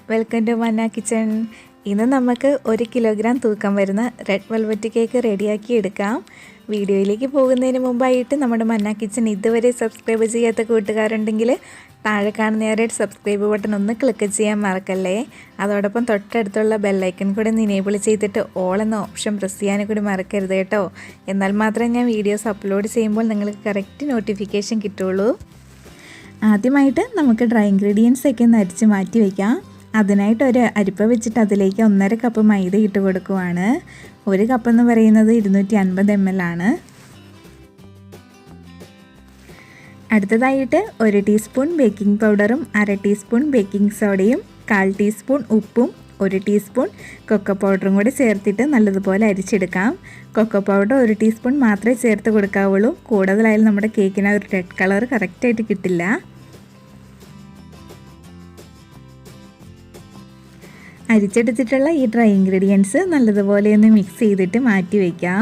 Welcome to മന്ന kitchen. ഇന്ന് നമുക്ക് 1 കിലോഗ്രാം തൂക്കം വരുന്ന റെഡ് വെൽവെറ്റ് കേക്ക് റെഡിയാക്കി എടുക്കാം. വീഡിയോയിലേക്ക് പോകുന്നതിന് മുമ്പായിട്ട് നമ്മുടെ മന്ന കിച്ചൺ ഇതുവരെ സബ്സ്ക്രൈബ് ചെയ്യാത്ത കൂട്ടുകാരുണ്ടെങ്കിൽ താഴെ കാണുന്ന റെഡ് സബ്സ്ക്രൈബ് ബട്ടൺ ഒന്ന് ക്ലിക്ക് ചെയ്യാൻ മറക്കല്ലേ. അതോടൊപ്പം തൊട്ടടുത്തുള്ള ബെല്ലൈക്കൺ കൂടി എനേബിൾ ചെയ്തിട്ട് ഓൾ എന്ന ഓപ്ഷൻ പ്രസ് ചെയ്യാനും കൂടി മറക്കരുത് കേട്ടോ. എന്നാൽ മാത്രമേ ഞാൻ വീഡിയോസ് അപ്ലോഡ് ചെയ്യുമ്പോൾ നിങ്ങൾക്ക് കറക്റ്റ് നോട്ടിഫിക്കേഷൻ കിട്ടുള്ളൂ. ആദ്യമായിട്ട് നമുക്ക് ഡ്രൈ ഇൻഗ്രീഡിയൻസ് ഒക്കെ ഒന്ന് അരിച്ച് മാറ്റി വയ്ക്കാം. അതിനായിട്ട് ഒരു അരിപ്പ വെച്ചിട്ട് അതിലേക്ക് 1.5 കപ്പ് മൈദ ഇട്ട് കൊടുക്കുവാണ്. 1 കപ്പ് എന്ന് പറയുന്നത് 250 ml ആണ്. അടുത്തതായിട്ട് 1 ടീസ്പൂൺ ബേക്കിംഗ് പൗഡറും 1/2 ടീസ്പൂൺ ബേക്കിംഗ് സോഡയും 1/4 ടീസ്പൂൺ ഉപ്പും 1 ടീസ്പൂൺ കൊക്കോ പൗഡറും കൂടി ചേർത്തിട്ട് നല്ലതുപോലെ അരിച്ചെടുക്കാം. കൊക്കോ പൗഡർ 1 ടീസ്പൂൺ മാത്രമേ ചേർത്ത് കൊടുക്കാവുള്ളൂ. കൂടുതലായാലും നമ്മുടെ കേക്കിന് ഒരു റെഡ് കളർ കറക്റ്റായിട്ട് കിട്ടില്ല. അരിച്ചെടുത്തിട്ടുള്ള ഈ ഡ്രൈ ഇൻഗ്രീഡിയൻസ് നല്ലതുപോലെ ഒന്ന് മിക്സ് ചെയ്തിട്ട് മാറ്റി വയ്ക്കാം.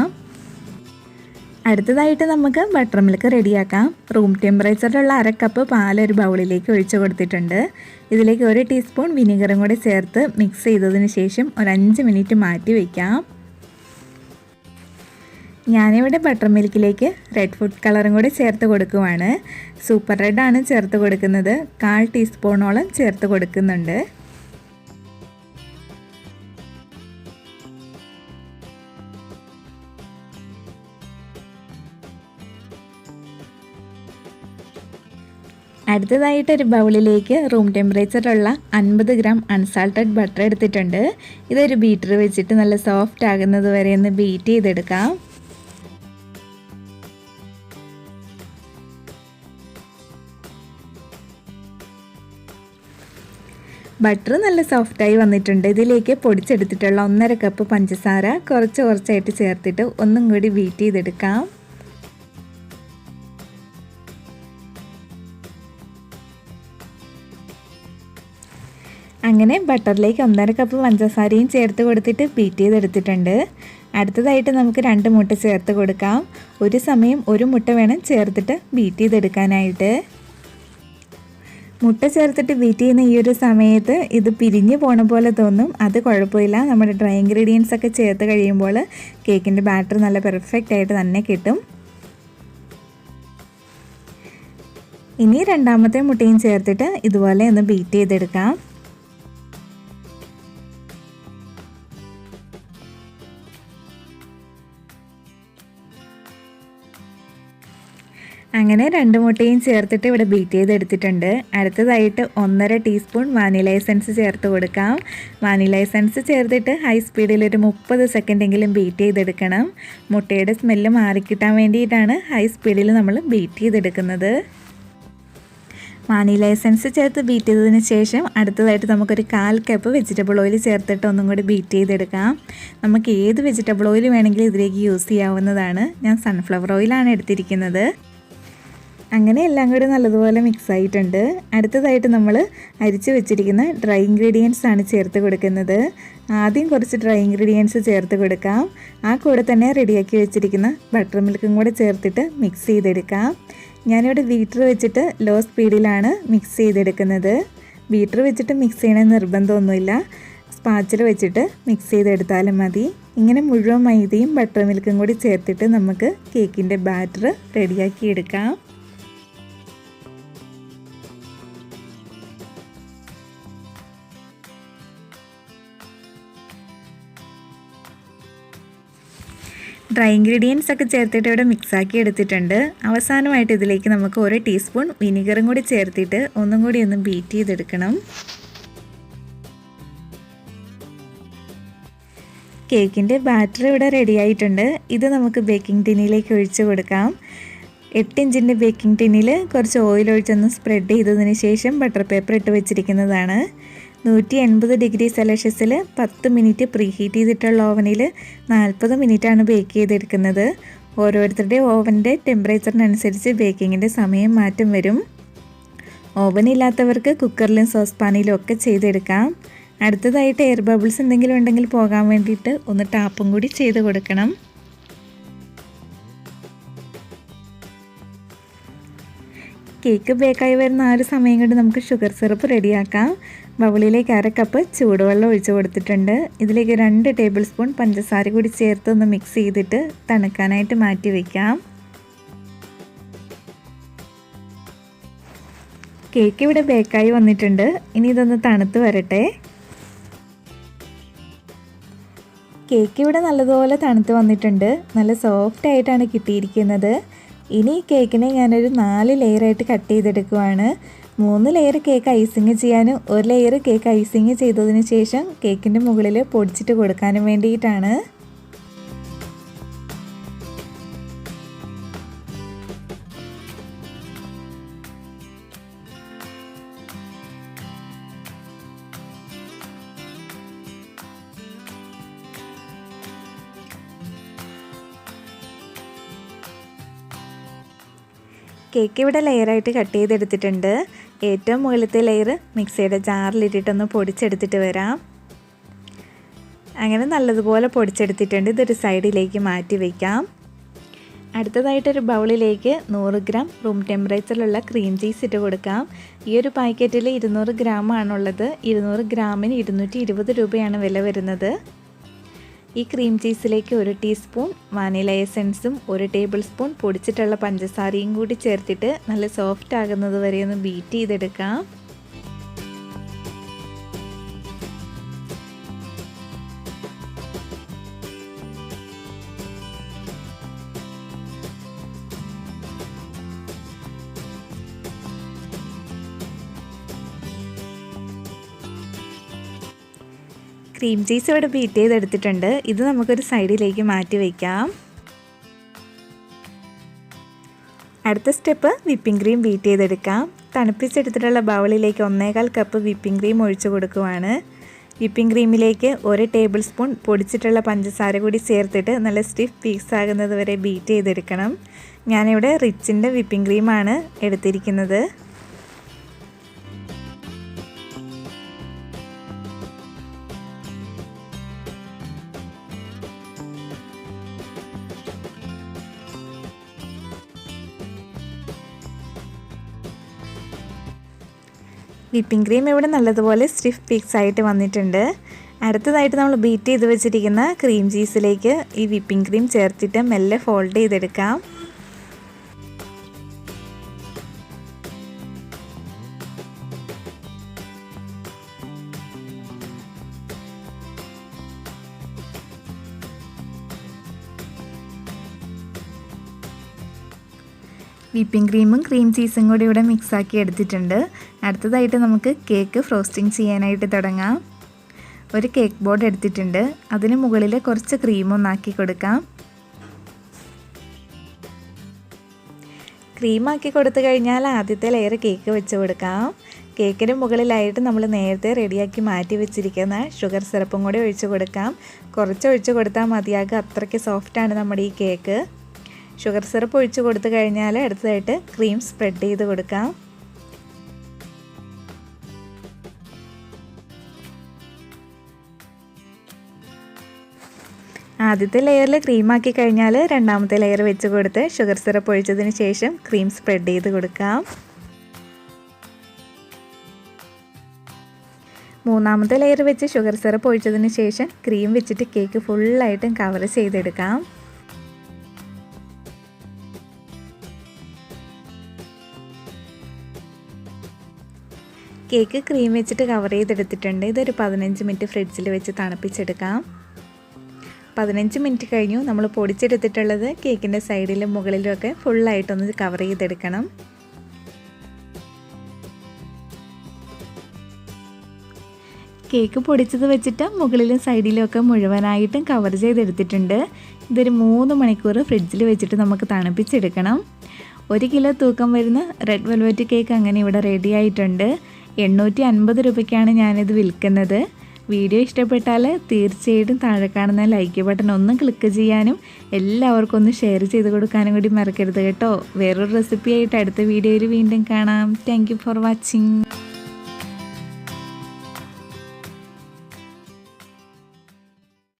അടുത്തതായിട്ട് നമുക്ക് ബട്ടർ മിൽക്ക് റെഡിയാക്കാം. റൂം ടെമ്പറേച്ചറിലുള്ള 1/2 കപ്പ് പാൽ ഒരു ബൗളിലേക്ക് ഒഴിച്ച് കൊടുത്തിട്ടുണ്ട്. ഇതിലേക്ക് 1 ടീസ്പൂൺ വിനീഗറും കൂടി ചേർത്ത് മിക്സ് ചെയ്തതിന് ശേഷം ഒരു 5 മിനിറ്റ് മാറ്റി വയ്ക്കാം. ഞാനിവിടെ ബട്ടർ മിൽക്കിലേക്ക് റെഡ് ഫുഡ് കളറും കൂടി ചേർത്ത് കൊടുക്കുവാണ്. സൂപ്പർ റെഡാണ് ചേർത്ത് കൊടുക്കുന്നത്. 1/4 ടീസ്പൂണോളം ചേർത്ത് കൊടുക്കുന്നുണ്ട്. അടുത്തതായിട്ട് ഒരു ബൗളിലേക്ക് റൂം ടെമ്പറേച്ചറിലുള്ള 50 ഗ്രാം അൺസാൾട്ടഡ് ബട്ടർ എടുത്തിട്ടുണ്ട്. ഇതൊരു ബീറ്റർ വെച്ചിട്ട് നല്ല സോഫ്റ്റ് ആകുന്നത് വരെ ഒന്ന് ബീറ്റ് ചെയ്തെടുക്കാം. ബട്ടർ നല്ല സോഫ്റ്റായി വന്നിട്ടുണ്ട്. ഇതിലേക്ക് പൊടിച്ചെടുത്തിട്ടുള്ള 1.5 കപ്പ് പഞ്ചസാര കുറച്ചായിട്ട് ചേർത്തിട്ട് ഒന്നും കൂടി ബീറ്റ് ചെയ്തെടുക്കാം. അങ്ങനെ ബട്ടറിലേക്ക് 1.5 കപ്പ് പഞ്ചസാരയും ചേർത്ത് കൊടുത്തിട്ട് ബീറ്റ് ചെയ്തെടുത്തിട്ടുണ്ട്. അടുത്തതായിട്ട് നമുക്ക് 2 മുട്ട ചേർത്ത് കൊടുക്കാം. ഒരു സമയം 1 മുട്ട വേണം ചേർത്തിട്ട് ബീറ്റ് ചെയ്തെടുക്കാനായിട്ട്. മുട്ട ചേർത്തിട്ട് ബീറ്റ് ചെയ്യുന്ന ഈ ഒരു സമയത്ത് ഇത് പിരിഞ്ഞു പോണ പോലെ തോന്നും. അത് കുഴപ്പമില്ല. നമ്മുടെ ഡ്രൈ ഇൻഗ്രീഡിയൻസ് ഒക്കെ ചേർത്ത് കഴിയുമ്പോൾ കേക്കിൻ്റെ ബാറ്റർ നല്ല പെർഫെക്റ്റ് ആയിട്ട് തന്നെ കിട്ടും. ഇനി രണ്ടാമത്തെ മുട്ടയും ചേർത്തിട്ട് ഇതുപോലെ ഒന്ന് ബീറ്റ് ചെയ്തെടുക്കാം. അങ്ങനെ 2 മുട്ടയും ചേർത്തിട്ട് ഇവിടെ ബീറ്റ് ചെയ്തെടുത്തിട്ടുണ്ട്. അടുത്തതായിട്ട് 1.5 ടീസ്പൂൺ വാനില എസൻസ് ചേർത്ത് കൊടുക്കാം. വാനില എസൻസ് ചേർത്തിട്ട് ഹൈ സ്പീഡിൽ ഒരു 30 സെക്കൻഡെങ്കിലും ബീറ്റ് ചെയ്തെടുക്കണം. മുട്ടയുടെ സ്മെല്ല് മാറിക്കിട്ടാൻ വേണ്ടിയിട്ടാണ് ഹൈ സ്പീഡിൽ നമ്മൾ ബീറ്റ് ചെയ്തെടുക്കുന്നത്. വാനില എസൻസ് ചേർത്ത് ബീറ്റ് ചെയ്തതിന് ശേഷം അടുത്തതായിട്ട് നമുക്കൊരു 1/4 കപ്പ് വെജിറ്റബിൾ ഓയിൽ ചേർത്തിട്ട് ഒന്നും കൂടി ബീറ്റ് ചെയ്തെടുക്കാം. നമുക്ക് ഏത് വെജിറ്റബിൾ ഓയിൽ വേണമെങ്കിലും ഇതിലേക്ക് യൂസ് ചെയ്യാവുന്നതാണ്. ഞാൻ സൺഫ്ലവർ ഓയിലാണ് എടുത്തിരിക്കുന്നത്. അങ്ങനെ എല്ലാം കൂടി നല്ലതുപോലെ മിക്സ് ആയിട്ടുണ്ട്. അടുത്തതായിട്ട് നമ്മൾ അരിച്ച് വെച്ചിരിക്കുന്ന ഡ്രൈ ഇൻഗ്രീഡിയൻസ് ആണ് ചേർത്ത് കൊടുക്കുന്നത്. ആദ്യം കുറച്ച് ഡ്രൈ ഇൻഗ്രീഡിയൻസ് ചേർത്ത് കൊടുക്കാം. ആ കൂടെ തന്നെ റെഡിയാക്കി വെച്ചിരിക്കുന്ന ബട്ടർ മിൽക്കും കൂടെ ചേർത്തിട്ട് മിക്സ് ചെയ്തെടുക്കാം. ഞാനിവിടെ ബീറ്റർ വെച്ചിട്ട് ലോ സ്പീഡിലാണ് മിക്സ് ചെയ്തെടുക്കുന്നത്. ബീറ്റർ വെച്ചിട്ട് മിക്സ് ചെയ്യണ നിർബന്ധമൊന്നുമില്ല. സ്പാച്ചിൽ വെച്ചിട്ട് മിക്സ് ചെയ്തെടുത്താലും മതി. ഇങ്ങനെ മുഴുവൻ മൈദയും ബട്ടർ മിൽക്കും കൂടി ചേർത്തിട്ട് നമുക്ക് കേക്കിൻ്റെ ബാറ്റർ റെഡിയാക്കി എടുക്കാം. ഡ്രൈ ഇൻഗ്രീഡിയൻസ് ഒക്കെ ചേർത്തിട്ട് ഇവിടെ മിക്സാക്കി എടുത്തിട്ടുണ്ട്. അവസാനമായിട്ട് ഇതിലേക്ക് നമുക്ക് 1 ടീസ്പൂൺ വിനീഗറും കൂടി ചേർത്തിട്ട് ഒന്നും കൂടി ഒന്ന് ബീറ്റ് ചെയ്തെടുക്കണം. കേക്കിൻ്റെ ബാറ്റർ ഇവിടെ റെഡി ആയിട്ടുണ്ട്. ഇത് നമുക്ക് ബേക്കിംഗ് ടിന്നിലേക്ക് ഒഴിച്ച് കൊടുക്കാം. 8 ഇഞ്ചിൻ്റെ ബേക്കിംഗ് ടിന്നിൽ കുറച്ച് ഓയിൽ ഒഴിച്ചൊന്ന് സ്പ്രെഡ് ചെയ്തതിന് ശേഷം ബട്ടർ പേപ്പർ ഇട്ട് വെച്ചിരിക്കുന്നതാണ്. 180 ഡിഗ്രി സെൽഷ്യസിൽ 10 മിനിറ്റ് പ്രീ ഹീറ്റ് ചെയ്തിട്ടുള്ള ഓവനിൽ 40 മിനിറ്റാണ് ബേക്ക് ചെയ്തെടുക്കുന്നത്. ഓരോരുത്തരുടെ ഓവൻ്റെ ടെമ്പറേച്ചറിനനുസരിച്ച് ബേക്കിങ്ങിൻ്റെ സമയം മാറ്റം വരും. ഓവൻ ഇല്ലാത്തവർക്ക് കുക്കറിലും സോസ് പാനിലും ഒക്കെ ചെയ്തെടുക്കാം. അടുത്തതായിട്ട് എയർ ബബിൾസ് എന്തെങ്കിലും ഉണ്ടെങ്കിൽ പോകാൻ വേണ്ടിയിട്ട് ഒന്ന് ടാപ്പും കൂടി ചെയ്ത് കൊടുക്കണം. കേക്ക് ബേക്കായി വരുന്ന ആ ഒരു സമയം കൊണ്ട് നമുക്ക് ഷുഗർ സിറപ്പ് റെഡിയാക്കാം. ബൗളിലേക്ക് 1/2 കപ്പ് ചൂടുവെള്ളം ഒഴിച്ചു കൊടുത്തിട്ടുണ്ട്. ഇതിലേക്ക് 2 ടേബിൾ സ്പൂൺ പഞ്ചസാര കൂടി ചേർത്ത് ഒന്ന് മിക്സ് ചെയ്തിട്ട് തണുക്കാനായിട്ട് മാറ്റി വയ്ക്കാം. കേക്ക് ഇവിടെ ബേക്കായി വന്നിട്ടുണ്ട്. ഇനി ഇതൊന്ന് തണുത്ത് വരട്ടെ. കേക്ക് ഇവിടെ നല്ലതുപോലെ തണുത്ത് വന്നിട്ടുണ്ട്. നല്ല സോഫ്റ്റ് ആയിട്ടാണ് കിട്ടിയിരിക്കുന്നത്. ഇനി കേക്കിനെ ഞാനൊരു 4 ലെയറായിട്ട് കട്ട് ചെയ്തെടുക്കുവാണ്. 3 ലെയർ കേക്ക് ഐസിങ് ചെയ്യാനും 1 ലെയർ കേക്ക് ഐസിങ് ചെയ്തതിന് ശേഷം കേക്കിൻ്റെ മുകളിൽ പൊടിച്ചിട്ട് കൊടുക്കാനും വേണ്ടിയിട്ടാണ്. കേക്ക് ഇവിടെ ലെയറായിട്ട് കട്ട് ചെയ്തെടുത്തിട്ടുണ്ട്. ഏറ്റവും മുകളിലത്തെ ലെയർ മിക്സിയുടെ ജാറിലിട്ടിട്ടൊന്ന് പൊടിച്ചെടുത്തിട്ട് വരാം. അങ്ങനെ നല്ലതുപോലെ പൊടിച്ചെടുത്തിട്ടുണ്ട്. ഇതൊരു സൈഡിലേക്ക് മാറ്റി വയ്ക്കാം. അടുത്തതായിട്ടൊരു ബൗളിലേക്ക് 100 ഗ്രാം റൂം ടെമ്പറേച്ചറിലുള്ള ക്രീം ചീസ് ഇട്ട് കൊടുക്കാം. ഈ ഒരു പാക്കറ്റിൽ 200 ഗ്രാം ആണുള്ളത്. 200 ഗ്രാമിന് 220 രൂപയാണ് വില വരുന്നത്. ഈ ക്രീം ചീസിലേക്ക് 1 ടീസ്പൂൺ വാനില എസൻസും 1 ടേബിൾ സ്പൂൺ പൊടിച്ചിട്ടുള്ള പഞ്ചസാരയും കൂടി ചേർത്തിട്ട് നല്ല സോഫ്റ്റ് ആകുന്നത് വരെ ഒന്ന് ബീറ്റ് ചെയ്തെടുക്കാം. ക്രീം ചീസ് ഇവിടെ ബീറ്റ് ചെയ്തെടുത്തിട്ടുണ്ട്. ഇത് നമുക്കൊരു സൈഡിലേക്ക് മാറ്റി വയ്ക്കാം. അടുത്ത സ്റ്റെപ്പ് വിപ്പിംഗ് ക്രീം ബീറ്റ് ചെയ്തെടുക്കാം. തണുപ്പിച്ചെടുത്തിട്ടുള്ള ബൗളിലേക്ക് 1/4 കപ്പ് വിപ്പിംഗ് ക്രീം ഒഴിച്ചു കൊടുക്കുവാണ്. വിപ്പിംഗ് ക്രീമിലേക്ക് 1 ടേബിൾ സ്പൂൺ പൊടിച്ചിട്ടുള്ള പഞ്ചസാര കൂടി ചേർത്തിട്ട് നല്ല സ്റ്റിഫ് പീസ് ആകുന്നത് വരെ ബീറ്റ് ചെയ്തെടുക്കണം. ഞാനിവിടെ റിച്ചിൻ്റെ വിപ്പിംഗ് ക്രീമാണ് എടുത്തിരിക്കുന്നത്. വിപ്പിംഗ് ക്രീം ഇവിടെ നല്ലതുപോലെ സ്റ്റിഫ് പീക്സ് ആയിട്ട് വന്നിട്ടുണ്ട്. അടുത്തതായിട്ട് നമ്മൾ ബീറ്റ് ചെയ്ത് വെച്ചിരിക്കുന്ന ക്രീം ചീസിലേക്ക് ഈ വിപ്പിംഗ് ക്രീം ചേർത്തിട്ട് മെല്ലെ ഫോൾഡ് ചെയ്തെടുക്കാം. വിപ്പിംഗ് ക്രീമും ക്രീം ചീസും കൂടി ഇവിടെ മിക്സാക്കി എടുത്തിട്ടുണ്ട്. അടുത്തതായിട്ട് നമുക്ക് കേക്ക് ഫ്രോസ്റ്റിംഗ് ചെയ്യാനായിട്ട് തുടങ്ങാം. ഒരു കേക്ക് ബോർഡ് എടുത്തിട്ടുണ്ട്. അതിന് മുകളിൽ കുറച്ച് ക്രീമൊന്നാക്കി കൊടുക്കാം. ക്രീമാക്കി കൊടുത്തു കഴിഞ്ഞാൽ ആദ്യത്തെ ലെയർ കേക്ക് വെച്ച് കൊടുക്കാം. കേക്കിന് മുകളിലായിട്ട് നമ്മൾ നേരത്തെ റെഡിയാക്കി മാറ്റി വെച്ചിരിക്കുന്ന ഷുഗർ സിറപ്പും കൂടി ഒഴിച്ച് കൊടുക്കാം. കുറച്ച് ഒഴിച്ച് കൊടുത്താൽ മതിയാകും. അത്രയ്ക്ക് സോഫ്റ്റാണ് നമ്മുടെ ഈ കേക്ക്. ഷുഗർ സിറപ്പ് ഒഴിച്ച് കൊടുത്തു കഴിഞ്ഞാൽ അടുത്തതായിട്ട് ക്രീം സ്പ്രെഡ് ചെയ്ത് കൊടുക്കാം. ആദ്യത്തെ ലെയറിൽ ക്രീമാക്കി കഴിഞ്ഞാൽ രണ്ടാമത്തെ ലെയർ വെച്ച് കൊടുത്ത് ഷുഗർ സിറപ്പ് ഒഴിച്ചതിന് ശേഷം ക്രീം സ്പ്രെഡ് ചെയ്ത് കൊടുക്കാം. മൂന്നാമത്തെ ലെയർ വെച്ച് ഷുഗർ സിറപ്പ് ഒഴിച്ചതിന് ശേഷം ക്രീം വെച്ചിട്ട് കേക്ക് ഫുള്ളായിട്ടും കവർ ചെയ്തെടുക്കാം. കേക്ക് ക്രീം വെച്ചിട്ട് കവർ ചെയ്തെടുത്തിട്ടുണ്ട്. ഇതൊരു 15 മിനിറ്റ് ഫ്രിഡ്ജിൽ വെച്ച് തണുപ്പിച്ചെടുക്കാം. 15 മിനിറ്റ് കഴിഞ്ഞു. നമ്മൾ പൊടിച്ചെടുത്തിട്ടുള്ളത് കേക്കിൻ്റെ സൈഡിലും മുകളിലും ഒക്കെ ഫുള്ളായിട്ടൊന്ന് കവർ ചെയ്തെടുക്കണം. കേക്ക് പൊടിച്ചത് വെച്ചിട്ട് മുകളിലും സൈഡിലും ഒക്കെ മുഴുവനായിട്ടും കവർ ചെയ്തെടുത്തിട്ടുണ്ട്. ഇതൊരു 3 മണിക്കൂർ ഫ്രിഡ്ജിൽ വെച്ചിട്ട് നമുക്ക് തണുപ്പിച്ചെടുക്കണം. 1 കിലോ തൂക്കം വരുന്ന റെഡ് വെൽവെറ്റ് കേക്ക് അങ്ങനെ ഇവിടെ റെഡി ആയിട്ടുണ്ട്. 850 രൂപയ്ക്കാണ് ഞാനിത് വിൽക്കുന്നത്. വീഡിയോ ഇഷ്ടപ്പെട്ടാൽ തീർച്ചയായിട്ടും താഴെ കാണുന്ന ലൈക്ക് ബട്ടൺ ഒന്ന് ക്ലിക്ക് ചെയ്യാനും എല്ലാവർക്കും ഒന്ന് ഷെയർ ചെയ്ത് കൊടുക്കാനും കൂടി മറക്കരുത് കേട്ടോ. വേറൊരു റെസിപ്പി ആയിട്ട് അടുത്ത വീഡിയോയിൽ വീണ്ടും കാണാം. Thank you for watching.